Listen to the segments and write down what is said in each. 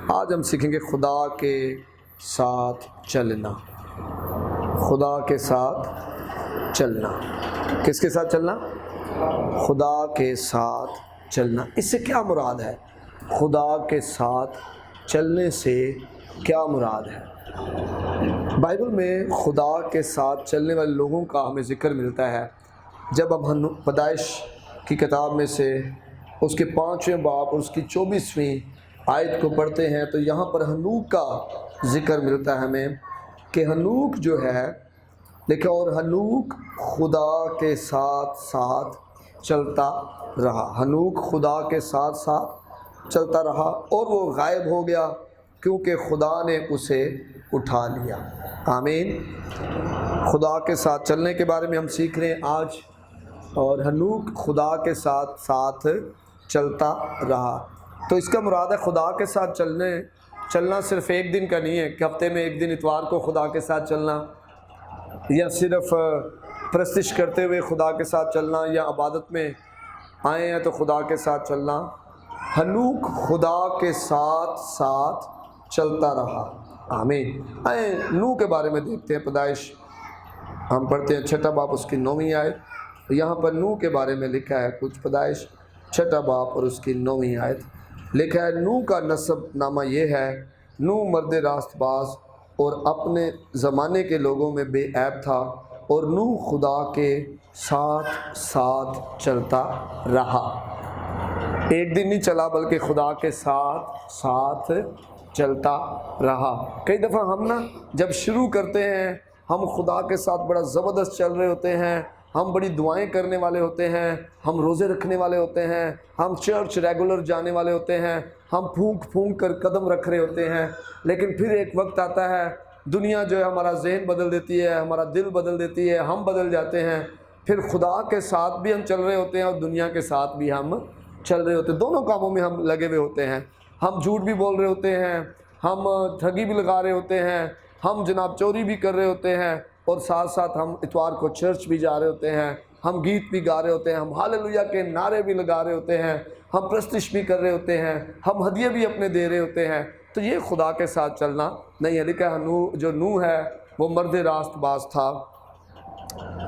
آج ہم سیکھیں گے خدا کے ساتھ چلنا۔ خدا کے ساتھ چلنا، کس کے ساتھ چلنا؟ خدا کے ساتھ چلنا۔ اس سے کیا مراد ہے؟ خدا کے ساتھ چلنے سے کیا مراد ہے؟ بائبل میں خدا کے ساتھ چلنے والے لوگوں کا ہمیں ذکر ملتا ہے جب ہم پیدائش کی کتاب میں سے اس کے 5ویں باب اور اس کی 24ویں آیت کو پڑھتے ہیں تو یہاں پر ہنوک کا ذکر ملتا ہے ہمیں کہ ہنوک جو ہے دیکھیں، اور ہنوک خدا کے ساتھ ساتھ چلتا رہا۔ ہنوک خدا کے ساتھ ساتھ چلتا رہا اور وہ غائب ہو گیا کیونکہ خدا نے اسے اٹھا لیا۔ آمین۔ خدا کے ساتھ چلنے کے بارے میں ہم سیکھ رہے ہیں آج، اور ہنوک خدا کے ساتھ ساتھ چلتا رہا۔ تو اس کا مراد ہے خدا کے ساتھ چلنا صرف ایک دن کا نہیں ہے کہ ہفتے میں ایک دن اتوار کو خدا کے ساتھ چلنا، یا صرف پرستش کرتے ہوئے خدا کے ساتھ چلنا، یا عبادت میں آئے ہیں تو خدا کے ساتھ چلنا۔ ہنوک خدا کے ساتھ ساتھ چلتا رہا۔ آمین۔ آئے نوح کے بارے میں دیکھتے ہیں۔ پیدائش ہم پڑھتے ہیں 6واں باب اس کی 9ویں آیت۔ یہاں پر نوح کے بارے میں لکھا ہے کچھ، پیدائش 6واں باب اور اس کی 9ویں آیت لکھا ہے، نوح کا نسب نامہ یہ ہے، نوح مرد راست باز اور اپنے زمانے کے لوگوں میں بے عیب تھا، اور نوح خدا کے ساتھ ساتھ چلتا رہا۔ ایک دن نہیں چلا بلکہ خدا کے ساتھ ساتھ چلتا رہا۔ کئی دفعہ ہم جب شروع کرتے ہیں ہم خدا کے ساتھ بڑا زبردست چل رہے ہوتے ہیں، ہم بڑی دعائیں کرنے والے ہوتے ہیں، ہم روزے رکھنے والے ہوتے ہیں، ہم چرچ ریگولر جانے والے ہوتے ہیں، ہم پھونک کر قدم رکھ رہے ہوتے ہیں، لیکن پھر ایک وقت آتا ہے دنیا جو ہے ہمارا ذہن بدل دیتی ہے، ہمارا دل بدل دیتی ہے، ہم بدل جاتے ہیں، پھر خدا کے ساتھ بھی ہم چل رہے ہوتے ہیں اور دنیا کے ساتھ بھی ہم چل رہے ہوتے ہیں، دونوں کاموں میں ہم لگے ہوئے ہوتے ہیں۔ ہم جھوٹ بھی بول رہے ہوتے ہیں، ہم ٹھگی بھی لگا رہے ہوتے ہیں، ہم جناب چوری بھی کر رہے ہوتے ہیں، اور ساتھ ساتھ ہم اتوار کو چرچ بھی جا رہے ہوتے ہیں، ہم گیت بھی گا رہے ہوتے ہیں، ہم ہاللویا کے نعرے بھی لگا رہے ہوتے ہیں، ہم پرستش بھی کر رہے ہوتے ہیں، ہم ہدیے بھی اپنے دے رہے ہوتے ہیں۔ تو یہ خدا کے ساتھ چلنا نہیں ہے۔ لکھا ہے جو نوح ہے وہ مرد راست باز تھا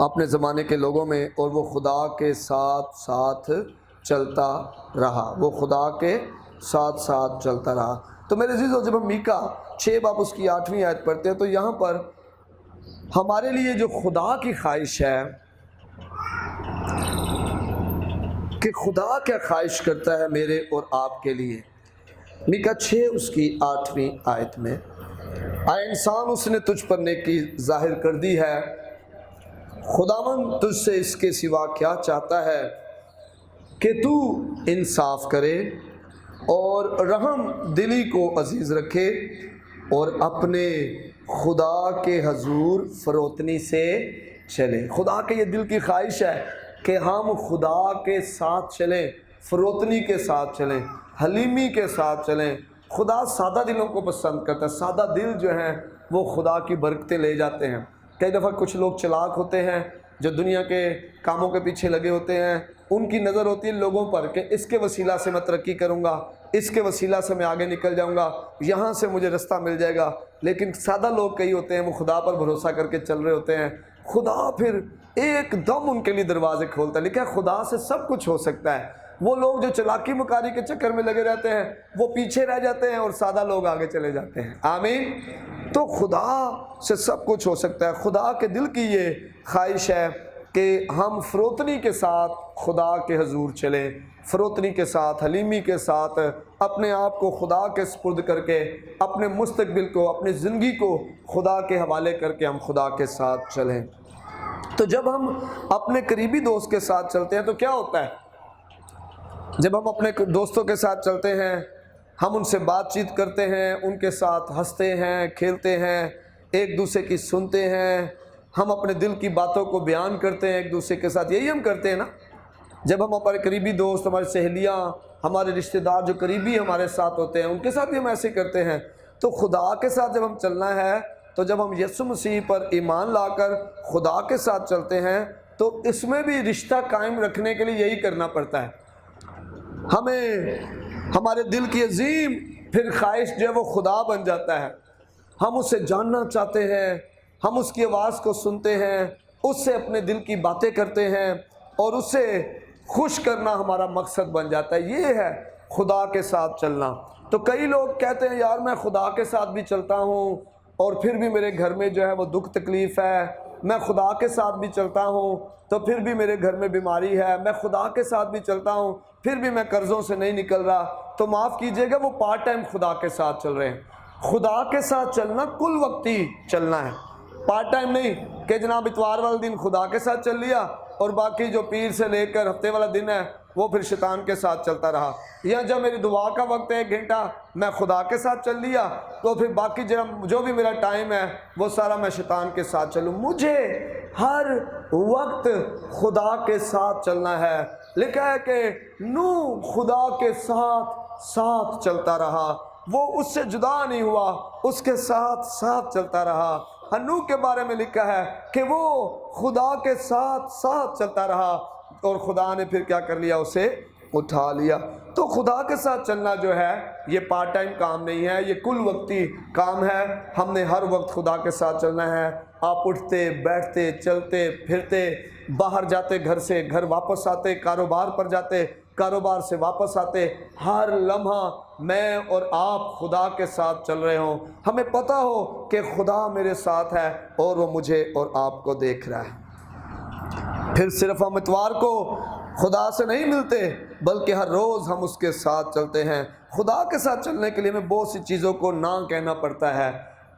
اپنے زمانے کے لوگوں میں، اور وہ خدا کے ساتھ ساتھ چلتا رہا، وہ خدا کے ساتھ ساتھ چلتا رہا۔ تو میرے عزیزو، جب ہم میکا 6 باب اس کی 8ویں آیت پڑھتے ہیں تو یہاں پر ہمارے لیے جو خدا کی خواہش ہے کہ خدا کیا خواہش کرتا ہے میرے اور آپ کے لیے، میکا 6 اس کی 8ویں آیت میں، اے انسان اس نے تجھ پر نیکی ظاہر کر دی ہے، خداوند تجھ سے اس کے سوا کیا چاہتا ہے کہ تو انصاف کرے اور رحم دلی کو عزیز رکھے اور اپنے خدا کے حضور فروتنی سے چلے۔ خدا کے یہ دل کی خواہش ہے کہ ہم خدا کے ساتھ چلیں، فروتنی کے ساتھ چلیں، حلیمی کے ساتھ چلیں۔ خدا سادہ دلوں کو پسند کرتا ہے۔ سادہ دل جو ہیں وہ خدا کی برکتیں لے جاتے ہیں۔ کئی دفعہ کچھ لوگ چلاک ہوتے ہیں جو دنیا کے کاموں کے پیچھے لگے ہوتے ہیں، ان کی نظر ہوتی ہے لوگوں پر کہ اس کے وسیلہ سے میں ترقی کروں گا، اس کے وسیلہ سے میں آگے نکل جاؤں گا، یہاں سے مجھے رستہ مل جائے گا۔ لیکن سادہ لوگ کئی ہوتے ہیں وہ خدا پر بھروسہ کر کے چل رہے ہوتے ہیں، خدا پھر ایک دم ان کے لیے دروازے کھولتا ہے۔ لکھا ہے خدا سے سب کچھ ہو سکتا ہے۔ وہ لوگ جو چلاکی مکاری کے چکر میں لگے رہتے ہیں وہ پیچھے رہ جاتے ہیں اور سادہ لوگ آگے چلے جاتے ہیں۔ آمین۔ تو خدا سے سب کچھ ہو سکتا ہے۔ خدا کے دل کی یہ خواہش ہے کہ ہم فروتنی کے ساتھ خدا کے حضور چلیں، فروتنی کے ساتھ، حلیمی کے ساتھ اپنے آپ کو خدا کے سپرد کر کے، اپنے مستقبل کو، اپنی زندگی کو خدا کے حوالے کر کے ہم خدا کے ساتھ چلیں۔ تو جب ہم اپنے قریبی دوست کے ساتھ چلتے ہیں تو کیا ہوتا ہے؟ جب ہم اپنے دوستوں کے ساتھ چلتے ہیں، ہم ان سے بات چیت کرتے ہیں، ان کے ساتھ ہنستے ہیں، کھیلتے ہیں، ایک دوسرے کی سنتے ہیں، ہم اپنے دل کی باتوں کو بیان کرتے ہیں ایک دوسرے کے ساتھ۔ یہی ہم کرتے ہیں نا؟ جب ہم ہمارے قریبی دوست، ہماری سہیلیاں، ہمارے رشتہ دار جو قریبی ہمارے ساتھ ہوتے ہیں ان کے ساتھ بھی ہم ایسے کرتے ہیں۔ تو خدا کے ساتھ جب ہم چلنا ہے تو جب ہم یسوع مسیح پر ایمان لا کر خدا کے ساتھ چلتے ہیں تو اس میں بھی رشتہ قائم رکھنے کے لیے یہی کرنا پڑتا ہے۔ ہمیں ہمارے دل کی عظیم پھر خواہش جو ہے وہ خدا بن جاتا ہے. ہم اسے جاننا چاہتے ہیں، ہم اس کی آواز کو سنتے ہیں، اس سے اپنے دل کی باتیں کرتے ہیں اور اسے خوش کرنا ہمارا مقصد بن جاتا ہے. یہ ہے خدا کے ساتھ چلنا. تو کئی لوگ کہتے ہیں یار میں خدا کے ساتھ بھی چلتا ہوں اور پھر بھی میرے گھر میں جو ہے وہ دکھ تکلیف ہے، میں خدا کے ساتھ بھی چلتا ہوں تو پھر بھی میرے گھر میں بیماری ہے، میں خدا کے ساتھ بھی چلتا ہوں پھر بھی میں قرضوں سے نہیں نکل رہا. تو معاف کیجئے گا، وہ پارٹ ٹائم خدا کے ساتھ چل رہے ہیں. خدا کے ساتھ چلنا کل وقتی چلنا ہے، پارٹ ٹائم نہیں کہ جناب اتوار والا دن خدا کے ساتھ چل لیا اور باقی جو پیر سے لے کر ہفتے والا دن ہے وہ پھر شیطان کے ساتھ چلتا رہا. یا جب میری دعا کا وقت ہے 1 گھنٹہ میں خدا کے ساتھ چل لیا تو پھر باقی جو بھی میرا ٹائم ہے وہ سارا میں شیطان کے ساتھ چلوں. مجھے ہر وقت خدا کے ساتھ چلنا ہے. لکھا ہے کہ نوح خدا کے ساتھ چلتا رہا، وہ اس سے جدا نہیں ہوا، اس کے ساتھ چلتا رہا. نوح کے بارے میں لکھا ہے کہ وہ خدا کے ساتھ چلتا رہا اور خدا نے پھر کیا کر لیا، اسے اٹھا لیا. تو خدا کے ساتھ چلنا جو ہے یہ پارٹ ٹائم کام نہیں ہے، یہ کل وقتی کام ہے. ہم نے ہر وقت خدا کے ساتھ چلنا ہے. آپ اٹھتے بیٹھتے چلتے پھرتے، باہر جاتے گھر سے، گھر واپس آتے، کاروبار پر جاتے، کاروبار سے واپس آتے، ہر لمحہ میں اور آپ خدا کے ساتھ چل رہے ہوں. ہمیں پتہ ہو کہ خدا میرے ساتھ ہے اور وہ مجھے اور آپ کو دیکھ رہا ہے. پھر صرف ہم اتوار کو خدا سے نہیں ملتے بلکہ ہر روز ہم اس کے ساتھ چلتے ہیں. خدا کے ساتھ چلنے کے لیے ہمیں بہت سی چیزوں کو نہ کہنا پڑتا ہے،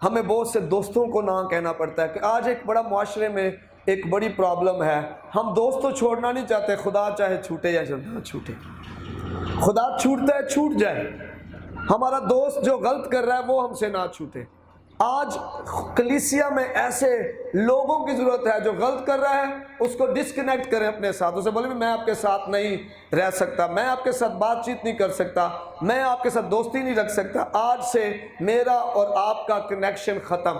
ہمیں بہت سے دوستوں کو نہ کہنا پڑتا ہے. کہ آج ایک بڑا معاشرے میں ایک بڑی پرابلم ہے، ہم دوست تو چھوڑنا نہیں چاہتے، خدا چاہے چھوٹے یا نہ چھوٹے. خدا چھوٹتا ہے چھوٹ جائے، ہمارا دوست جو غلط کر رہا ہے وہ ہم سے نہ چھوٹے. آج کلیسیا میں ایسے لوگوں کی ضرورت ہے جو غلط کر رہا ہے اس کو ڈسکنیکٹ کریں اپنے ساتھ. اسے بولیں میں آپ کے ساتھ نہیں رہ سکتا، میں آپ کے ساتھ بات چیت نہیں کر سکتا، میں آپ کے ساتھ دوستی نہیں رکھ سکتا، آج سے میرا اور آپ کا کنیکشن ختم.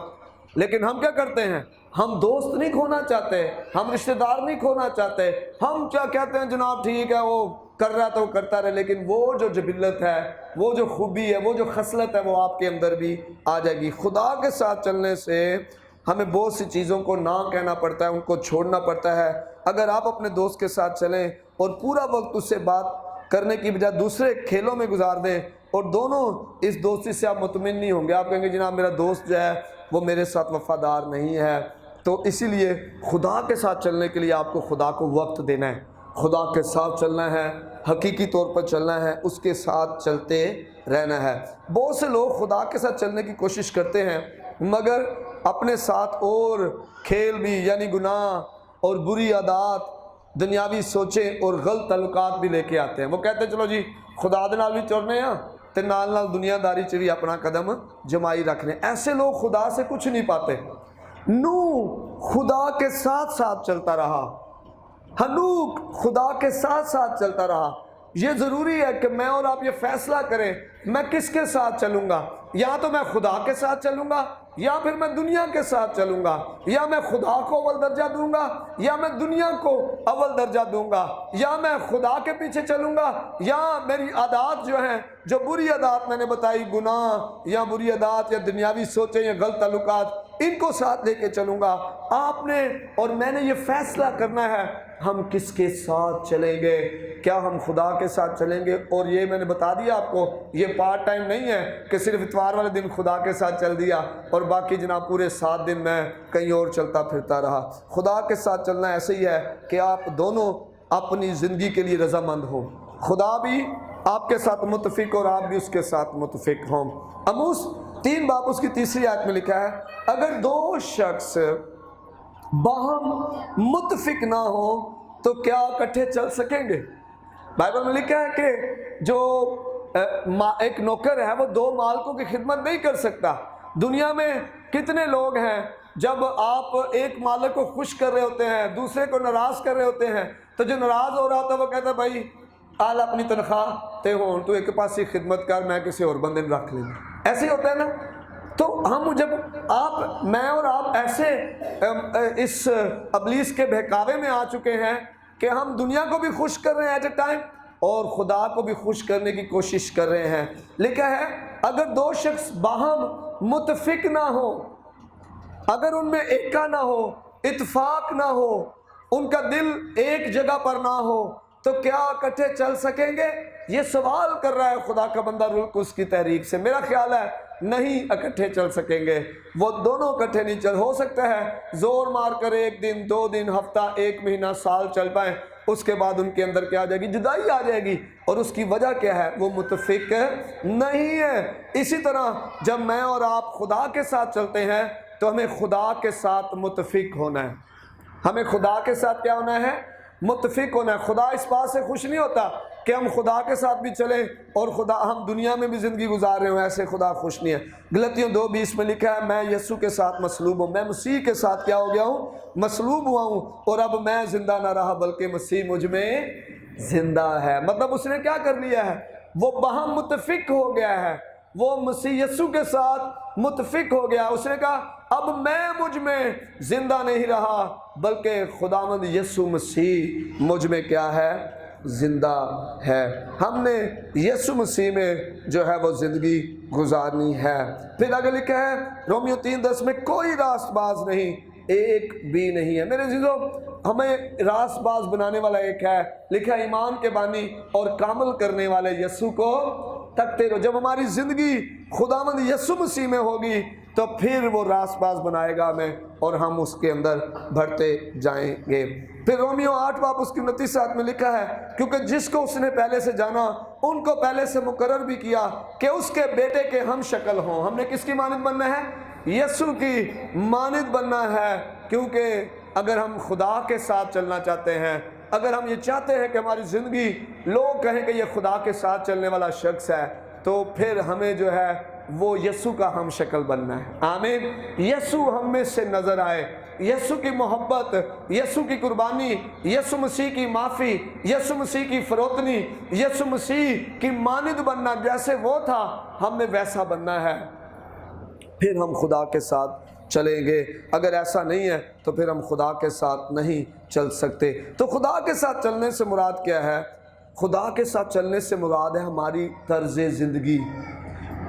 لیکن ہم کیا کرتے ہیں، ہم دوست نہیں کھونا چاہتے، ہم رشتہ دار نہیں کھونا چاہتے. ہم کیا کہتے ہیں جناب ٹھیک ہے وہ کر رہا تو کرتا رہے، لیکن وہ جو جبلت ہے، وہ جو خوبی ہے، وہ جو خصلت ہے وہ آپ کے اندر بھی آ جائے گی. خدا کے ساتھ چلنے سے ہمیں بہت سی چیزوں کو نہ کہنا پڑتا ہے، ان کو چھوڑنا پڑتا ہے. اگر آپ اپنے دوست کے ساتھ چلیں اور پورا وقت اس سے بات کرنے کی بجائے دوسرے کھیلوں میں گزار دیں اور دونوں اس دوستی سے آپ مطمئن نہیں ہوں گے، آپ کہیں گے جناب میرا دوست جو ہے وہ میرے ساتھ وفادار نہیں ہے. تو اسی لیے خدا کے ساتھ چلنے کے لیے آپ کو خدا کو وقت دینا ہے، خدا کے ساتھ چلنا ہے، حقیقی طور پر چلنا ہے، اس کے ساتھ چلتے رہنا ہے. بہت سے لوگ خدا کے ساتھ چلنے کی کوشش کرتے ہیں مگر اپنے ساتھ اور کھیل بھی یعنی گناہ اور بری عادات، دنیاوی سوچیں اور غلط تعلقات بھی لے کے آتے ہیں. وہ کہتے ہیں چلو جی خدا دے نال بھی چلنے ہیں تے نال نال دنیا داری چ بھی اپنا قدم جمائی رکھنے. ایسے لوگ خدا سے کچھ نہیں پاتے. نوح خدا کے ساتھ چلتا رہا، ہنوک خدا کے ساتھ چلتا رہا. یہ ضروری ہے کہ میں اور آپ یہ فیصلہ کریں میں کس کے ساتھ چلوں گا. یا تو میں خدا کے ساتھ چلوں گا یا پھر میں دنیا کے ساتھ چلوں گا. یا میں خدا کو اول درجہ دوں گا یا میں دنیا کو اول درجہ دوں گا. یا میں خدا کے پیچھے چلوں گا یا میری عادات جو ہیں، جو بری عادات میں نے بتائی، گناہ یا بری عادات یا دنیاوی سوچیں یا غلط تعلقات، ان کو ساتھ لے کے چلوں گا. آپ نے اور میں نے یہ فیصلہ کرنا ہے ہم کس کے ساتھ چلیں گے. کیا ہم خدا کے ساتھ چلیں گے؟ اور یہ میں نے بتا دیا آپ کو، یہ پارٹ ٹائم نہیں ہے کہ صرف اتوار والے دن خدا کے ساتھ چل دیا اور باقی جناب پورے 7 دن میں کہیں اور چلتا پھرتا رہا. خدا کے ساتھ چلنا ایسے ہی ہے کہ آپ دونوں اپنی زندگی کے لیے رضامند ہوں، خدا بھی آپ کے ساتھ متفق اور آپ بھی اس کے ساتھ متفق ہوں. اموس 3 باب اس کی 3 آیت میں لکھا ہے اگر 2 شخص باہم متفق نہ ہوں تو کیا اکٹھے چل سکیں گے؟ بائبل میں لکھا ہے کہ جو ایک نوکر ہے وہ 2 مالکوں کی خدمت نہیں کر سکتا. دنیا میں کتنے لوگ ہیں جب آپ ایک مالک کو خوش کر رہے ہوتے ہیں دوسرے کو ناراض کر رہے ہوتے ہیں تو جو ناراض ہو رہا ہوتا ہے وہ کہتا ہے بھائی آل اپنی تنخواہ تے ہون تو ایک پاس ہی خدمت کر، میں کسی اور بندے رکھ لیں گا. ایسے ہی ہوتا ہے نا. تو ہم جب میں اور آپ ایسے اس ابلیس کے بہکاوے میں آ چکے ہیں کہ ہم دنیا کو بھی خوش کر رہے ہیں ایٹ اے ٹائم اور خدا کو بھی خوش کرنے کی کوشش کر رہے ہیں. لکھا ہے اگر دو شخص باہم متفق نہ ہو، اگر ان میں ایکا نہ ہو، اتفاق نہ ہو، ان کا دل ایک جگہ پر نہ ہو، تو کیا اکٹھے چل سکیں گے؟ یہ سوال کر رہا ہے خدا کا بندہ رک اس کی تحریک سے۔ میرا خیال ہے نہیں اکٹھے چل سکیں گے، وہ دونوں اکٹھے نہیں چل، ہو سکتا ہے زور مار کر ایک دن، 2 دن، ہفتہ، 1 مہینہ، سال چل پائیں، اس کے بعد ان کے اندر کیا آ جائے گی؟ جدائی آ جائے گی، اور اس کی وجہ کیا ہے؟ وہ متفق نہیں ہے۔ اسی طرح جب میں اور آپ خدا کے ساتھ چلتے ہیں تو ہمیں خدا کے ساتھ متفق ہونا ہے، ہمیں خدا کے ساتھ کیا ہونا ہے؟ متفق ہونا ہے۔ خدا اس بات سے خوش نہیں ہوتا کہ ہم خدا کے ساتھ بھی چلیں اور خدا ہم دنیا میں بھی زندگی گزار رہے ہوں، ایسے خدا خوش نہیں ہے۔ غلطیوں 2:20 میں لکھا ہے میں یسوع کے ساتھ مصلوب ہوں، میں مسیح کے ساتھ کیا ہو گیا ہوں؟ مصلوب ہوا ہوں، اور اب میں زندہ نہ رہا بلکہ مسیح مجھ میں زندہ ہے۔ مطلب اس نے کیا کر لیا ہے؟ وہ باہم متفق ہو گیا ہے، وہ مسیح یسوع کے ساتھ متفق ہو گیا۔ اس نے کہا اب میں مجھ میں زندہ نہیں رہا بلکہ خداوند یسوع مسیح مجھ میں کیا ہے؟ زندہ ہے۔ ہم نے یسوع مسیح میں جو ہے وہ زندگی گزارنی ہے۔ پھر آگے لکھا ہے رومیو 3:10 میں کوئی راست باز نہیں، ایک بھی نہیں ہے۔ میرے عزیزو، ہمیں راست باز بنانے والا ایک ہے، لکھا ہے ایمان کے بانی اور کامل کرنے والے یسوع کو تکتے رہو۔ جب ہماری زندگی خداوند یسوع مسیح میں ہوگی تو پھر وہ راست باز بنائے گا ہمیں، اور ہم اس کے اندر بڑھتے جائیں گے۔ پھر رومیو 8 اس کی 29 میں لکھا ہے کیونکہ جس کو اس نے پہلے سے جانا ان کو پہلے سے مقرر بھی کیا کہ اس کے بیٹے کے ہم شکل ہوں۔ ہم نے کس کی مانند بننا ہے؟ یسوع کی مانند بننا ہے، کیونکہ اگر ہم خدا کے ساتھ چلنا چاہتے ہیں، اگر ہم یہ چاہتے ہیں کہ ہماری زندگی لوگ کہیں کہ یہ خدا کے ساتھ چلنے والا شخص ہے، تو پھر ہمیں جو ہے وہ یسوع کا ہم شکل بننا ہے۔ آمین۔ یسوع ہم میں سے نظر آئے، یسوع کی محبت، یسوع کی قربانی، یسوع مسیح کی معافی، یسوع مسیح کی فروتنی، یسوع مسیح کی مانند بننا، جیسے وہ تھا ہم نے ویسا بننا ہے، پھر ہم خدا کے ساتھ چلیں گے۔ اگر ایسا نہیں ہے تو پھر ہم خدا کے ساتھ نہیں چل سکتے۔ تو خدا کے ساتھ چلنے سے مراد کیا ہے؟ خدا کے ساتھ چلنے سے مراد ہے ہماری طرز زندگی،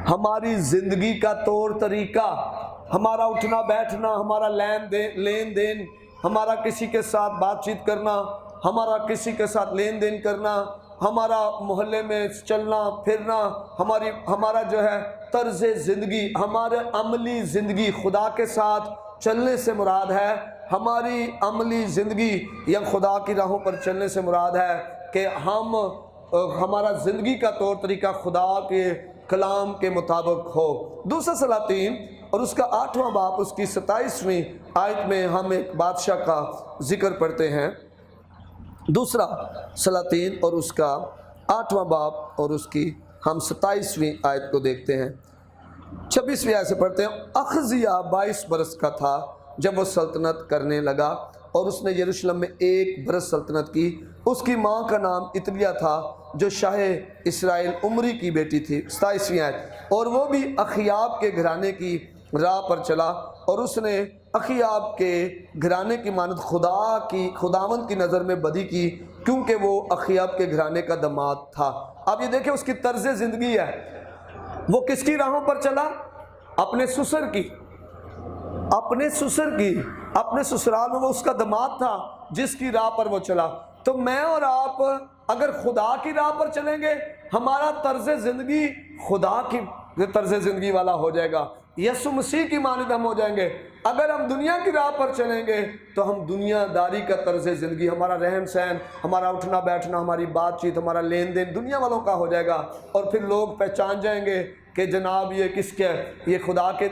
ہماری زندگی کا طور طریقہ، ہمارا اٹھنا بیٹھنا، ہمارا لین دین، ہمارا کسی کے ساتھ بات چیت کرنا، ہمارا کسی کے ساتھ لین دین کرنا، ہمارا محلے میں چلنا پھرنا، ہمارا جو ہے طرز زندگی، ہمارے عملی زندگی خدا کے ساتھ چلنے سے مراد ہے۔ ہماری عملی زندگی یا خدا کی راہوں پر چلنے سے مراد ہے کہ ہمارا زندگی کا طور طریقہ خدا کے کلام کے مطابق ہو۔ دوسرا سلاطین اور اس کا 8واں باب اس کی 27ویں آیت میں ہم ایک بادشاہ کا ذکر پڑھتے ہیں۔ دوسرا سلاطین اور اس کا 8واں باب اور اس کی ہم 27ویں آیت کو دیکھتے ہیں۔ 26ویں آیت سے پڑھتے ہیں۔ اخزیہ 22 برس کا تھا جب وہ سلطنت کرنے لگا، اور اس نے یروشلم میں 1 برس سلطنت کی۔ اس کی ماں کا نام عتلیہ تھا جو شاہ اسرائیل عمری کی بیٹی تھی۔ 27ویں آیت۔ اور وہ بھی اخیاب کے گھرانے کی راہ پر چلا، اور اس نے اخیاب کے گھرانے کی مانند خداوند کی نظر میں بدی کی، کیونکہ وہ اخیاب کے گھرانے کا داماد تھا۔ اب یہ دیکھیں اس کی طرز زندگی ہے، وہ کس کی راہوں پر چلا؟ اپنے سسر کی، اپنے سسرال میں وہ اس کا داماد تھا جس کی راہ پر وہ چلا۔ تو میں اور آپ اگر خدا کی راہ پر چلیں گے، ہمارا طرز زندگی خدا کی طرز زندگی والا ہو جائے گا، یسوع مسیح کی مانند ہم ہو جائیں گے۔ اگر ہم دنیا کی راہ پر چلیں گے تو ہم دنیا داری کا طرز زندگی، ہمارا رہن سہن، ہمارا اٹھنا بیٹھنا، ہماری بات چیت، ہمارا لین دین دنیا والوں کا ہو جائے گا، اور پھر لوگ پہچان جائیں گے کہ جناب یہ کس کے، یہ خدا کے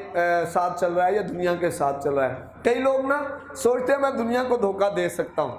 ساتھ چل رہا ہے یا دنیا کے ساتھ چل رہا ہے۔ کئی لوگ نا سوچتے ہیں میں دنیا کو دھوکہ دے سکتا ہوں۔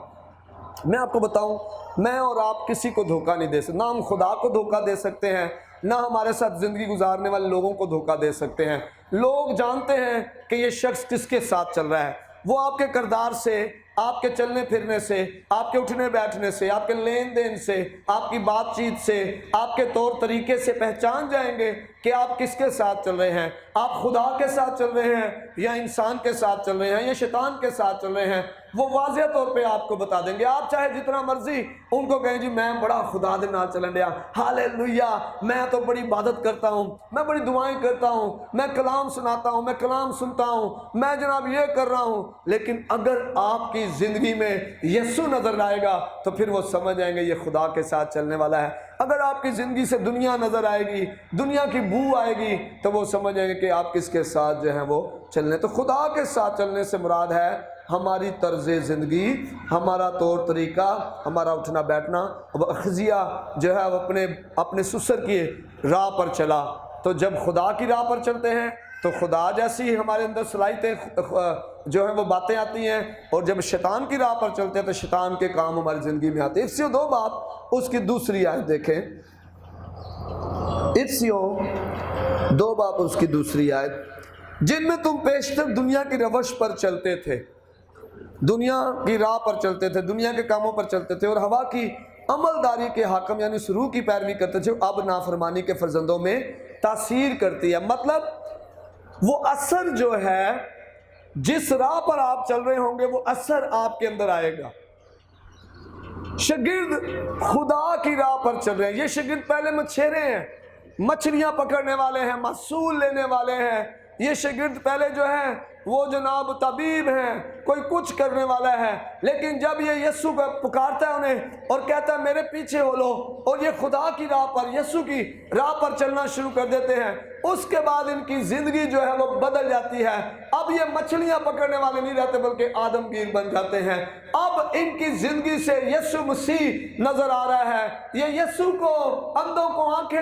میں آپ کو بتاؤں، میں اور آپ کسی کو دھوکہ نہیں دے سکتے، نہ ہم خدا کو دھوکہ دے سکتے ہیں، نہ ہمارے ساتھ زندگی گزارنے والے لوگوں کو دھوکہ دے سکتے ہیں۔ لوگ جانتے ہیں کہ یہ شخص کس کے ساتھ چل رہا ہے، وہ آپ کے کردار سے، آپ کے چلنے پھرنے سے، آپ کے اٹھنے بیٹھنے سے، آپ کے لین دین سے، آپ کی بات چیت سے، آپ کے طور طریقے سے پہچان جائیں گے کہ آپ کس کے ساتھ چل رہے ہیں۔ آپ خدا کے ساتھ چل رہے ہیں یا انسان کے ساتھ چل رہے ہیں یا شیطان کے ساتھ چل رہے ہیں۔ وہ واضح طور پہ آپ کو بتا دیں گے. آپ چاہے جتنا مرضی ان کو کہیں جی میں بڑا خدا دے نال چلن دیا، ہالےلویا، میں تو بڑی عبادت کرتا ہوں، میں بڑی دعائیں کرتا ہوں، میں کلام سناتا ہوں، میں کلام سنتا ہوں، میں جناب یہ کر رہا ہوں. لیکن اگر آپ کی زندگی میں یسوع نظر آئے گا تو پھر وہ سمجھ جائیں گے یہ خدا کے ساتھ چلنے والا ہے. اگر آپ کی زندگی سے دنیا نظر آئے گی، دنیا کی بو آئے گی، تو وہ سمجھ جائیں گے کہ آپ کس کے ساتھ جو ہے وہ چلنے. تو خدا کے ساتھ چلنے سے مراد ہے ہماری طرز زندگی، ہمارا طور طریقہ، ہمارا اٹھنا بیٹھنا. اب اخزیہ جو ہے وہ اپنے سسر کی راہ پر چلا. تو جب خدا کی راہ پر چلتے ہیں تو خدا جیسی ہمارے اندر صلاحیتیں جو ہیں وہ باتیں آتی ہیں، اور جب شیطان کی راہ پر چلتے ہیں تو شیطان کے کام ہماری زندگی میں آتے ہیں. افسیوں 2 باب اس کی دوسری آیت دیکھیں. افسیوں 2 باب اس کی دوسری آیت. جن میں تم پیشتر دنیا کی روش پر چلتے تھے، دنیا کی راہ پر چلتے تھے، دنیا کے کاموں پر چلتے تھے، اور ہوا کی عملداری کے حاکم یعنی سرور کی پیروی کرتے تھے، اب نافرمانی کے فرزندوں میں تاثیر کرتی ہے. مطلب وہ اثر جو ہے، جس راہ پر آپ چل رہے ہوں گے وہ اثر آپ کے اندر آئے گا. شاگرد خدا کی راہ پر چل رہے ہیں. یہ شاگرد پہلے مچھیرے ہیں، مچھلیاں پکڑنے والے ہیں، محصول لینے والے ہیں. یہ شاگرد پہلے جو ہیں وہ جناب طبیب ہیں، کوئی کچھ کرنے والا ہے. لیکن جب یہ یسوع کو پکارتا ہے انہیں اور کہتا ہے میرے پیچھے ہو لو، اور یہ خدا کی راہ پر، یسوع کی راہ پر چلنا شروع کر دیتے ہیں، اس کے بعد ان کی زندگی جو ہے وہ بدل جاتی ہے. اب یہ مچھلیاں پکڑنے والے نہیں رہتے بلکہ آدمگیر بن جاتے ہیں. اب ان کی زندگی سے یسوع مسیح نظر آ رہا ہے. یہ یسوع کو اندھوں کو آنکھیں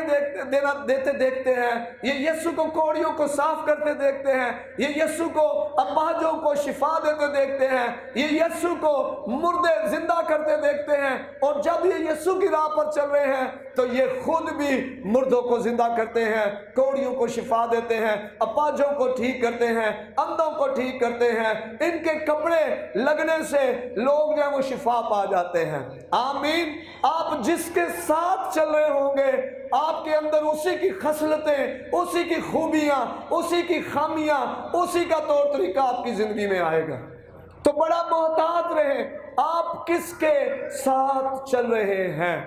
دیتے دیکھتے ہیں، یہ یسوع کو کوڑیوں کو صاف کرتے دیکھتے ہیں، یہ یسوع کو اپاہجوں کو شفا دیتے دیکھتے ہیں، یہ یسوع کو مردے زندہ کرتے دیکھتے ہیں. اور جب یہ یسوع کی راہ پر چل رہے ہیں تو یہ خود بھی مردوں کو زندہ کرتے ہیں، کوڑیوں کو شفا دیتے ہیں، اپاہجوں کو ٹھیک کرتے ہیں، اندھوں کو ٹھیک کرتے ہیں. ان کے کپڑے لگنے سے لوگ جو ہیں وہ شفا پا جاتے ہیں. آمین. آپ جس کے ساتھ چل رہے ہوں گے آپ کے اندر اسی کی خصلتیں، اسی کی خوبیاں، اسی کی خامیاں، اسی کا طور طریقہ آپ کی زندگی میں آئے گا. تو بڑا محتاط رہیں آپ کس کے ساتھ چل رہے ہیں.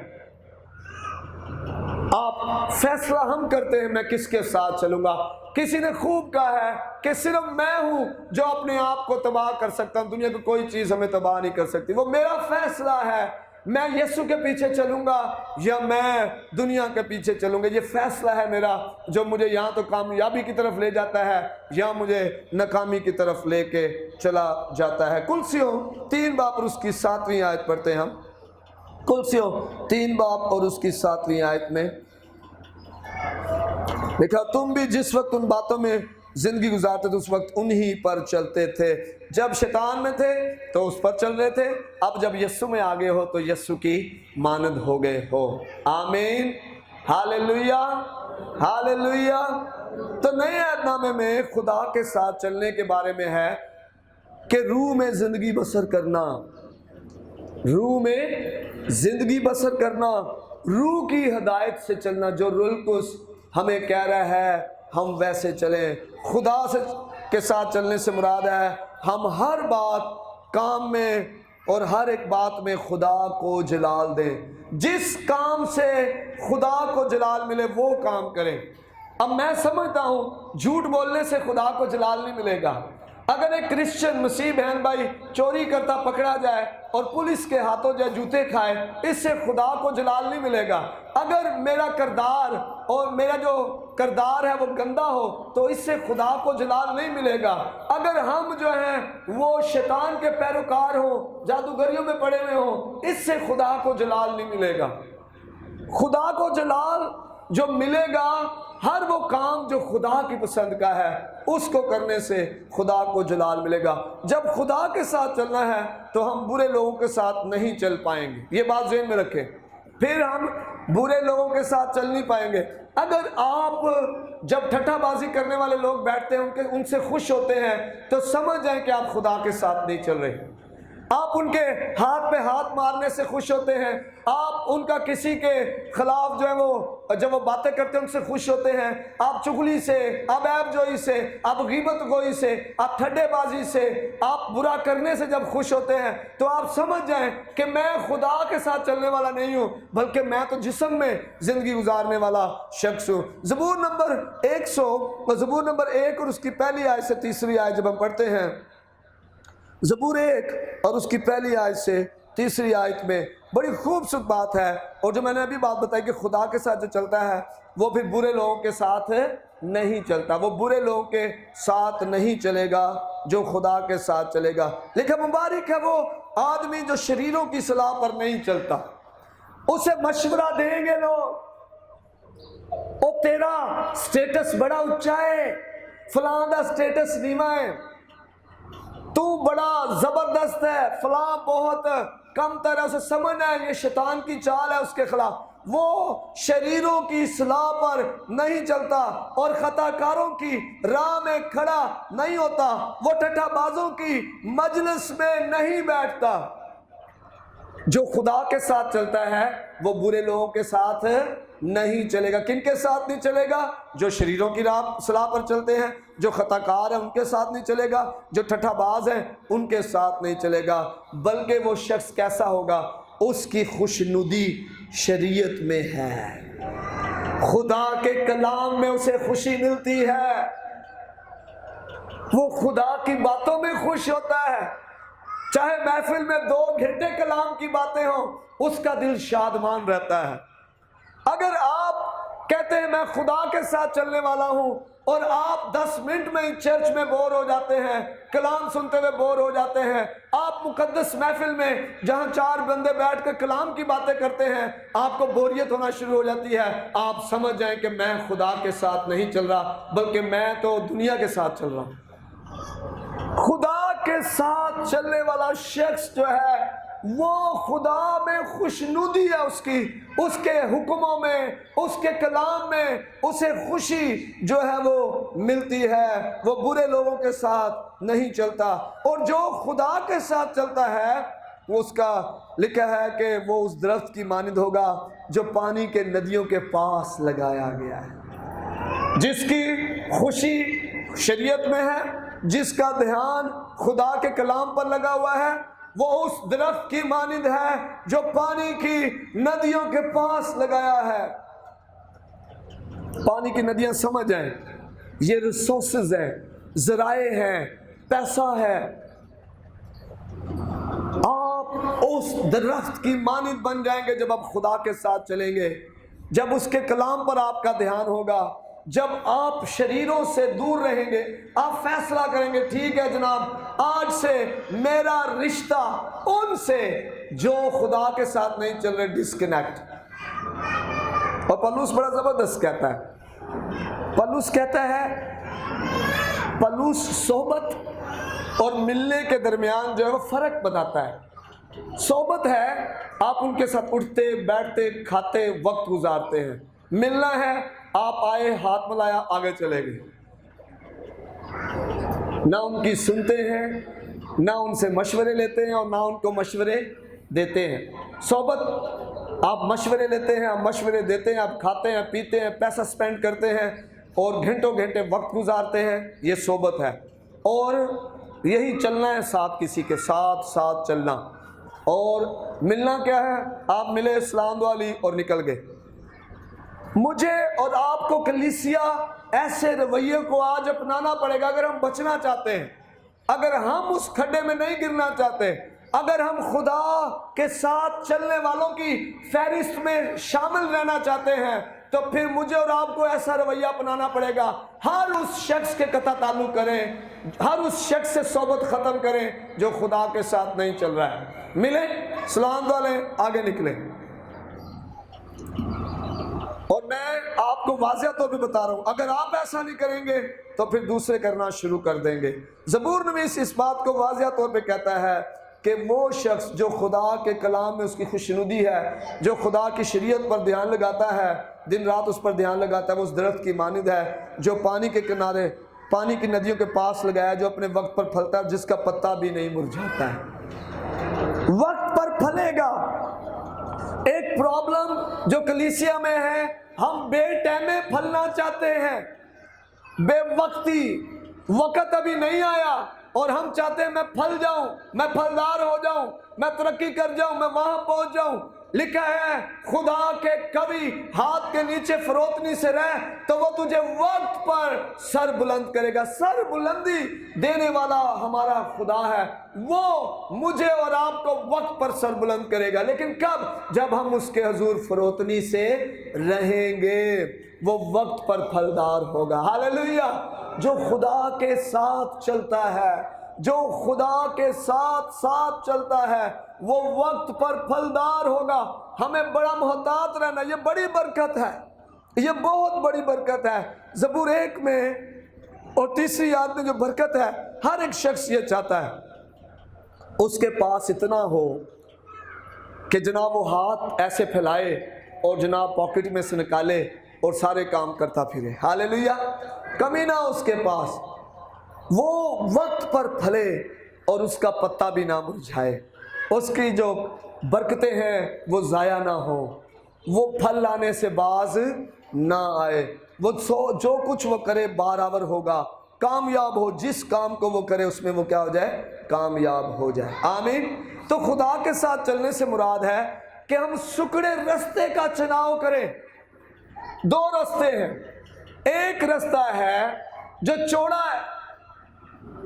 آپ فیصلہ ہم کرتے ہیں میں کس کے ساتھ چلوں گا. کسی نے خوب کہا ہے کہ صرف میں ہوں جو اپنے آپ کو تباہ کر سکتا ہوں، دنیا کی کوئی چیز ہمیں تباہ نہیں کر سکتی. وہ میرا فیصلہ ہے، میں یسوع کے پیچھے چلوں گا یا میں دنیا کے پیچھے چلوں گا. یہ فیصلہ ہے میرا جو مجھے یہاں تو کامیابی کی طرف لے جاتا ہے یا مجھے ناکامی کی طرف لے کے چلا جاتا ہے. کلسیوں 3 باب اور اس کی 7ویں آیت پڑھتے ہیں ہم. کلسیوں 3 باب اور اس کی 7ویں آیت میں دیکھا، تم بھی جس وقت ان باتوں میں زندگی گزارتے تھے اس وقت انہی پر چلتے تھے. جب شیطان میں تھے تو اس پر چل رہے تھے، اب جب یسوع میں آگے ہو تو یسوع کی مانند ہو گئے ہو. آمین. ہالےلویا، ہالےلویا. تو نئے عہد نامے میں خدا کے ساتھ چلنے کے بارے میں ہے کہ روح میں زندگی بسر کرنا، روح میں زندگی بسر کرنا، روح کی ہدایت سے چلنا. جو روح القدس ہمیں کہہ رہا ہے ہم ویسے چلیں. خدا کے ساتھ چلنے سے مراد ہے ہم ہر بات، کام میں اور ہر ایک بات میں خدا کو جلال دیں. جس کام سے خدا کو جلال ملے وہ کام کریں. اب میں سمجھتا ہوں جھوٹ بولنے سے خدا کو جلال نہیں ملے گا. اگر ایک کرسچن مسیح بہن بھائی چوری کرتا پکڑا جائے اور پولیس کے ہاتھوں جو جوتے کھائے، اس سے خدا کو جلال نہیں ملے گا. اگر میرا کردار اور میرا جو کردار ہے وہ گندا ہو تو اس سے خدا کو جلال نہیں ملے گا. اگر ہم جو ہیں وہ شیطان کے پیروکار ہوں، جادوگریوں میں پڑے ہوئے ہوں، اس سے خدا کو جلال نہیں ملے گا. خدا کو جلال جو ملے گا ہر وہ کام جو خدا کی پسند کا ہے اس کو کرنے سے خدا کو جلال ملے گا. جب خدا کے ساتھ چلنا ہے تو ہم برے لوگوں کے ساتھ نہیں چل پائیں گے. یہ بات ذہن میں رکھیں. پھر ہم برے لوگوں کے ساتھ چل نہیں پائیں گے. اگر آپ جب ٹھٹھا بازی کرنے والے لوگ بیٹھتے ہیں ان سے خوش ہوتے ہیں تو سمجھ جائیں کہ آپ خدا کے ساتھ نہیں چل رہے. آپ ان کے ہاتھ پہ ہاتھ مارنے سے خوش ہوتے ہیں، آپ ان کا کسی کے خلاف جو ہے وہ جب وہ باتیں کرتے ہیں ان سے خوش ہوتے ہیں، آپ چغلی سے، آپ عیب جوئی سے، آپ غیبت گوئی سے، آپ ٹھڈے بازی سے، آپ برا کرنے سے جب خوش ہوتے ہیں تو آپ سمجھ جائیں کہ میں خدا کے ساتھ چلنے والا نہیں ہوں، بلکہ میں تو جسم میں زندگی گزارنے والا شخص ہوں۔ زبور نمبر 1 اور اس کی پہلی آیت سے تیسری آیت جب ہم پڑھتے ہیں، زبور 1 اور اس کی پہلی آیت سے تیسری آیت میں بڑی خوبصورت بات ہے، اور جو میں نے ابھی بات بتائی کہ خدا کے ساتھ جو چلتا ہے وہ پھر برے لوگوں کے ساتھ نہیں چلتا، وہ برے لوگوں کے ساتھ نہیں چلے گا جو خدا کے ساتھ چلے گا۔ لیکن مبارک ہے وہ آدمی جو شریروں کی صلاح پر نہیں چلتا۔ اسے مشورہ دیں گے لوگ، او تیرا سٹیٹس بڑا اونچا ہے، فلاں دا سٹیٹس نیواں ہے، تو بڑا زبردست ہے، فلاں بہت کم تر ہے، اسے سمجھنا ہے یہ شیطان کی چال ہے اس کے خلاف۔ وہ شریروں کی اصلاح پر نہیں چلتا اور خطا کاروں کی راہ میں کھڑا نہیں ہوتا، وہ ٹھٹھا بازوں کی مجلس میں نہیں بیٹھتا۔ جو خدا کے ساتھ چلتا ہے وہ برے لوگوں کے ساتھ نہیں چلے گا۔ کن کے ساتھ نہیں چلے گا؟ جو شریروں کی راہ صلاح پر چلتے ہیں، جو خطا کار ہیں ان کے ساتھ نہیں چلے گا، جو ٹھٹھا باز ہیں ان کے ساتھ نہیں چلے گا، بلکہ وہ شخص کیسا ہوگا؟ اس کی خوشنودی شریعت میں ہے، خدا کے کلام میں اسے خوشی ملتی ہے، وہ خدا کی باتوں میں خوش ہوتا ہے، چاہے محفل میں 2 گھنٹے کلام کی باتیں ہوں اس کا دل شادمان رہتا ہے۔ اگر آپ کہتے ہیں میں خدا کے ساتھ چلنے والا ہوں اور آپ 10 منٹ میں ہی چرچ میں بور ہو جاتے ہیں، کلام سنتے ہوئے بور ہو جاتے ہیں، آپ مقدس محفل میں جہاں 4 بندے بیٹھ کر کلام کی باتیں کرتے ہیں آپ کو بوریت ہونا شروع ہو جاتی ہے، آپ سمجھ جائیں کہ میں خدا کے ساتھ نہیں چل رہا بلکہ میں تو دنیا کے ساتھ چل رہا ہوں۔ خدا کے ساتھ چلنے والا شخص جو ہے وہ خدا میں خوشنودی ہے، اس کے حکموں میں، اس کے کلام میں اسے خوشی جو ہے وہ ملتی ہے، وہ برے لوگوں کے ساتھ نہیں چلتا۔ اور جو خدا کے ساتھ چلتا ہے وہ اس کا لکھا ہے کہ وہ اس درخت کی مانند ہوگا جو پانی کے ندیوں کے پاس لگایا گیا ہے، جس کی خوشی شریعت میں ہے، جس کا دھیان خدا کے کلام پر لگا ہوا ہے، وہ اس درخت کی مانند ہے جو پانی کی ندیوں کے پاس لگایا ہے۔ پانی کی ندیاں سمجھ جائیں، یہ ریسورسز ہیں، ذرائع ہیں، پیسہ ہے۔ آپ اس درخت کی مانند بن جائیں گے جب آپ خدا کے ساتھ چلیں گے، جب اس کے کلام پر آپ کا دھیان ہوگا، جب آپ شریروں سے دور رہیں گے، آپ فیصلہ کریں گے ٹھیک ہے جناب آج سے میرا رشتہ ان سے جو خدا کے ساتھ نہیں چل رہے ڈسکنیکٹ۔ اور پولس بڑا زبردست کہتا ہے، پولس کہتا ہے، پولس صحبت اور ملنے کے درمیان جو ہے وہ فرق بتاتا ہے۔ صحبت ہے آپ ان کے ساتھ اٹھتے بیٹھتے کھاتے وقت گزارتے ہیں، ملنا ہے آپ آئے ہاتھ ملایا آگے چلے گئے، نہ ان کی سنتے ہیں، نہ ان سے مشورے لیتے ہیں اور نہ ان کو مشورے دیتے ہیں۔ صحبت آپ مشورے لیتے ہیں، آپ مشورے دیتے ہیں، آپ کھاتے ہیں پیتے ہیں، پیسہ سپینڈ کرتے ہیں اور گھنٹوں گھنٹے وقت گزارتے ہیں، یہ صحبت ہے۔ اور یہی چلنا ہے ساتھ، کسی کے ساتھ ساتھ چلنا۔ اور ملنا کیا ہے؟ آپ ملے سلام دعا لی اور نکل گئے۔ مجھے اور آپ کو کلیسیا ایسے رویے کو آج اپنانا پڑے گا اگر ہم بچنا چاہتے ہیں، اگر ہم اس کھڈے میں نہیں گرنا چاہتے، اگر ہم خدا کے ساتھ چلنے والوں کی فہرست میں شامل رہنا چاہتے ہیں تو پھر مجھے اور آپ کو ایسا رویہ اپنانا پڑے گا، ہر اس شخص کے قطع تعلق کریں، ہر اس شخص سے صحبت ختم کریں جو خدا کے ساتھ نہیں چل رہا ہے، ملیں سلام دعا لیں آگے نکلیں۔ اور میں آپ کو واضح طور پہ بتا رہا ہوں اگر آپ ایسا نہیں کریں گے تو پھر دوسرے کرنا شروع کر دیں گے۔ زبور نویس اس بات کو واضح طور پہ کہتا ہے کہ وہ شخص جو خدا کے کلام میں اس کی خوشنودی ہے، جو خدا کی شریعت پر دھیان لگاتا ہے، دن رات اس پر دھیان لگاتا ہے، وہ اس درخت کی مانند ہے جو پانی کے کنارے پانی کی ندیوں کے پاس لگایا، جو اپنے وقت پر پھلتا ہے جس کا پتا بھی نہیں مرجھاتا ہے۔ گا۔ ایک پرابلم جو کلیسیا میں ہے، ہم بے ٹائمے پھلنا چاہتے ہیں، بے وقتی، وقت ابھی نہیں آیا اور ہم چاہتے ہیں میں پھل جاؤں، میں پھلدار ہو جاؤں، میں ترقی کر جاؤں، میں وہاں پہنچ جاؤں۔ لکھا ہے خدا کے کبھی ہاتھ کے نیچے فروتنی سے رہ تو وہ تجھے وقت پر سر بلند کرے گا۔ سر بلندی دینے والا ہمارا خدا ہے، وہ مجھے اور آپ کو وقت پر سر بلند کرے گا، لیکن کب؟ جب ہم اس کے حضور فروتنی سے رہیں گے، وہ وقت پر پھلدار ہوگا۔ ہاللیلویہ۔ جو خدا کے ساتھ چلتا ہے، جو خدا کے ساتھ چلتا ہے، وہ وقت پر پھلدار ہوگا۔ ہمیں بڑا محتاط رہنا، یہ بڑی برکت ہے، یہ بہت بڑی برکت ہے۔ زبور 1 میں اور 3 آیت میں جو برکت ہے، ہر ایک شخص یہ چاہتا ہے اس کے پاس اتنا ہو کہ جناب وہ ہاتھ ایسے پھیلائے اور جناب پاکٹ میں سے نکالے اور سارے کام کرتا پھرے۔ ہاللیلویہ۔ کمی نہ اس کے پاس، وہ وقت پر پھلے اور اس کا پتا بھی نہ مرجھائے، اس کی جو برکتیں ہیں وہ ضائع نہ ہو، وہ پھل لانے سے باز نہ آئے، وہ جو کچھ وہ کرے برابر ہوگا، کامیاب ہو، جس کام کو وہ کرے اس میں وہ کیا ہو جائے؟ کامیاب ہو جائے۔ آمین۔ تو خدا کے ساتھ چلنے سے مراد ہے کہ ہم سکڑے رستے کا چناؤ کریں۔ 2 رستے ہیں، ایک رستہ ہے جو چوڑا ہے،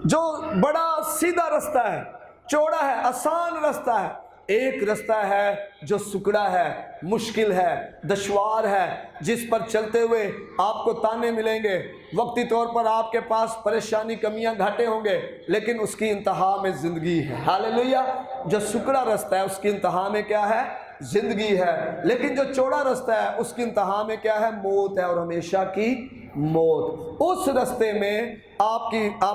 جو بڑا سیدھا رستہ ہے، چوڑا ہے، آسان رستہ ہے۔ ایک رستہ ہے جو سکڑا ہے، مشکل ہے، دشوار ہے، جس پر چلتے ہوئے آپ کو تانے ملیں گے، وقتی طور پر آپ کے پاس پریشانی، کمیاں، گھاٹے ہوں گے، لیکن اس کی انتہا میں زندگی ہے۔ ہاللیلویہ۔ جو سکڑا رستہ ہے اس کی انتہا میں کیا ہے؟ زندگی ہے، لیکن جو چوڑا رستہ ہے اس کی انتہا میں کیا ہے؟ موت ہے، اور ہمیشہ کی موت۔ اس رستے میں آپ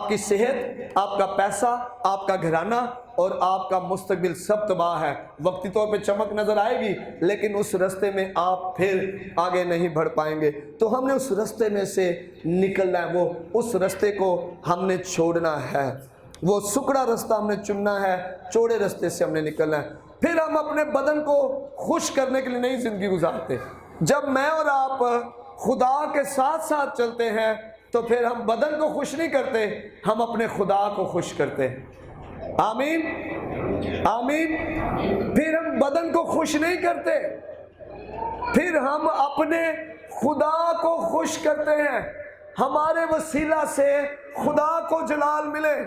کی صحت، آپ کا پیسہ، آپ کا گھرانہ اور آپ کا مستقبل سب تباہ ہے۔ وقتی طور پہ چمک نظر آئے گی، لیکن اس رستے میں آپ پھر آگے نہیں بڑھ پائیں گے۔ تو ہم نے اس رستے میں سے نکلنا ہے، وہ اس رستے کو ہم نے چھوڑنا ہے، وہ سکڑا رستہ ہم نے چننا ہے، چوڑے رستے سے ہم نے نکلنا ہے۔ پھر ہم اپنے بدن کو خوش کرنے کے لیے نہیں زندگی گزارتے۔ جب میں اور آپ خدا کے ساتھ چلتے ہیں تو پھر ہم بدن کو خوش نہیں کرتے، ہم اپنے خدا کو خوش کرتے ہیں۔ آمین، آمین۔ پھر ہم بدن کو خوش نہیں کرتے، پھر ہم اپنے خدا کو خوش کرتے ہیں، ہمارے وسیلہ سے خدا کو جلال ملے۔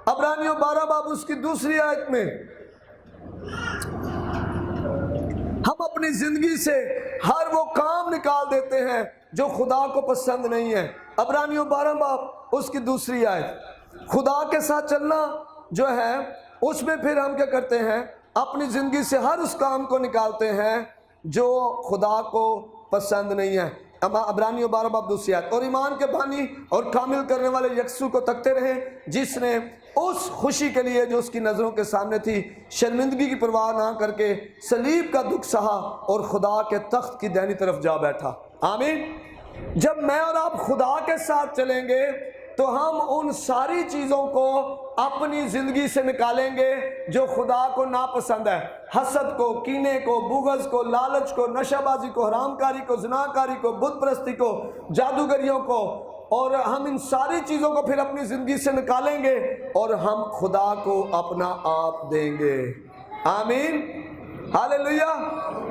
عبرانیوں 12 باب اس کی 2 آیت میں ہم اپنی زندگی سے ہر وہ کام نکال دیتے ہیں جو خدا کو پسند نہیں ہے۔ عبرانیوں 12 باب اس کی 2 آیت۔ خدا کے ساتھ چلنا جو ہے اس میں پھر ہم کیا کرتے ہیں؟ اپنی زندگی سے ہر اس کام کو نکالتے ہیں جو خدا کو پسند نہیں ہے۔ عبرانیوں 12 باب 2 آیت۔ اور ایمان کے بانی اور کامل کرنے والے یکسو کو تکتے رہے، جس نے اس خوشی کے لیے جو اس کی نظروں کے سامنے تھی شرمندگی کی پرواہ نہ کر کے صلیب کا دکھ سہا اور خدا کے تخت کی دہنی طرف جا بیٹھا۔ آمین۔ جب میں اور آپ خدا کے ساتھ چلیں گے تو ہم ان ساری چیزوں کو اپنی زندگی سے نکالیں گے جو خدا کو ناپسند ہے، حسد کو، کینے کو، بغض کو، لالچ کو، نشہ بازی کو، حرام کاری کو، زنا کاری کو، بت پرستی کو، جادوگریوں کو، اور ہم ان ساری چیزوں کو پھر اپنی زندگی سے نکالیں گے اور ہم خدا کو اپنا آپ دیں گے۔ آمین، ہاللیلویہ۔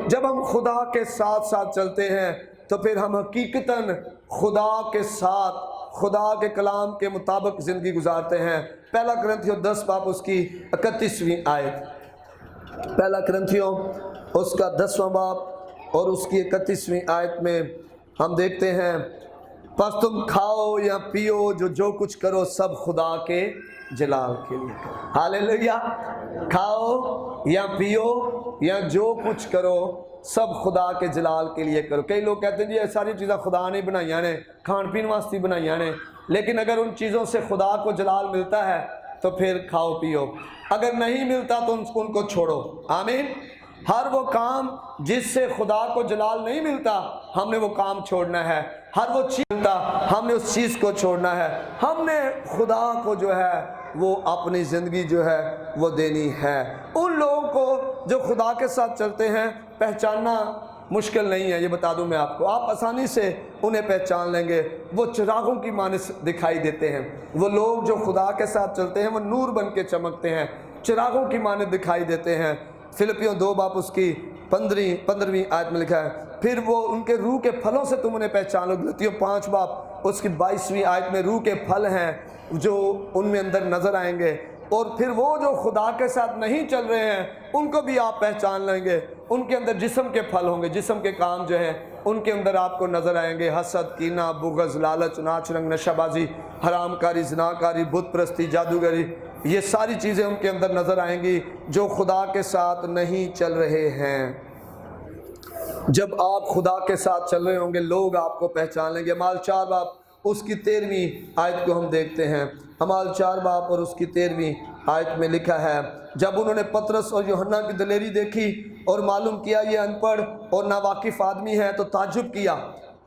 جب ہم خدا کے ساتھ چلتے ہیں تو پھر ہم حقیقتاً خدا کے ساتھ، خدا کے کلام کے مطابق زندگی گزارتے ہیں۔ پہلا کرنتھیوں 10 باب اس کی 31 آیت، پہلا کرنتھیوں اس کا 10واں باب اور اس کی 31 آیت میں ہم دیکھتے ہیں، پس تم کھاؤ یا پیو، جو کچھ کرو سب خدا کے جلال کے لیے کرو۔ ہاللیلویہ۔ کھاؤ یا پیو یا جو کچھ کرو سب خدا کے جلال کے لیے کرو۔ کئی لوگ کہتے ہیں جی یہ ساری چیزیں خدا نے بنائیاں نے، کھان پین واسطے بنائیاں نے، لیکن اگر ان چیزوں سے خدا کو جلال ملتا ہے تو پھر کھاؤ پیو، اگر نہیں ملتا تو ان کو چھوڑو۔ آمین۔ ہر وہ کام جس سے خدا کو جلال نہیں ملتا ہم نے وہ کام چھوڑنا ہے، ہر وہ چیز ملتا ہم نے اس چیز کو چھوڑنا ہے۔ ہم نے خدا کو جو ہے وہ اپنی زندگی جو ہے وہ دینی ہے۔ ان لوگوں کو جو خدا کے ساتھ چلتے ہیں پہچاننا مشکل نہیں ہے، یہ بتا دوں میں آپ کو، آپ آسانی سے انہیں پہچان لیں گے۔ وہ چراغوں کی مانند دکھائی دیتے ہیں، وہ لوگ جو خدا کے ساتھ چلتے ہیں وہ نور بن کے چمکتے ہیں، چراغوں کی مانند دکھائی دیتے ہیں۔ فلپیوں 2 باب اس کی 15ویں آیت میں لکھا ہے، پھر وہ ان کے روح کے پھلوں سے تم انہیں پہچان لو۔ غلطیوں 5 باب اس کی 22ویں آیت میں روح کے پھل ہیں جو ان میں اندر نظر آئیں گے۔ اور پھر وہ جو خدا کے ساتھ نہیں چل رہے ہیں ان کو بھی آپ پہچان لیں گے، ان کے اندر جسم کے پھل ہوں گے، جسم کے کام جو ہیں ان کے اندر آپ کو نظر آئیں گے، حسد، کینہ، بغض، لالچ، ناچ رنگ، نشہ بازی، حرام کاری، زنا کاری، بت پرستی، جادوگری، یہ ساری چیزیں ان کے اندر نظر آئیں گی جو خدا کے ساتھ نہیں چل رہے ہیں۔ جب آپ خدا کے ساتھ چل رہے ہوں گے لوگ آپ کو پہچان لیں گے۔ اعمال 4 باب اس کی 13ویں آیت کو ہم دیکھتے ہیں۔ اعمال 4 باب اور اس کی 13ویں آیت میں لکھا ہے، جب انہوں نے پطرس اور یوحنا کی دلیری دیکھی اور معلوم کیا یہ ان پڑھ اور ناواقف آدمی ہے تو تعجب کیا،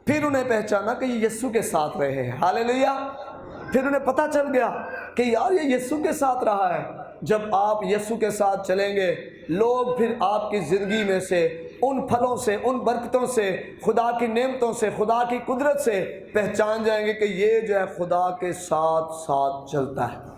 پھر انہیں پہچانا کہ یہ یسوع کے ساتھ رہے ہیں۔ ہاللیلویہ! پھر انہیں پتہ چل گیا کہ یار یہ یسوع کے ساتھ رہا ہے۔ جب آپ یسوع کے ساتھ چلیں گے لوگ پھر آپ کی زندگی میں سے ان پھلوں سے، ان برکتوں سے، خدا کی نعمتوں سے، خدا کی قدرت سے پہچان جائیں گے کہ یہ جو ہے خدا کے ساتھ چلتا ہے۔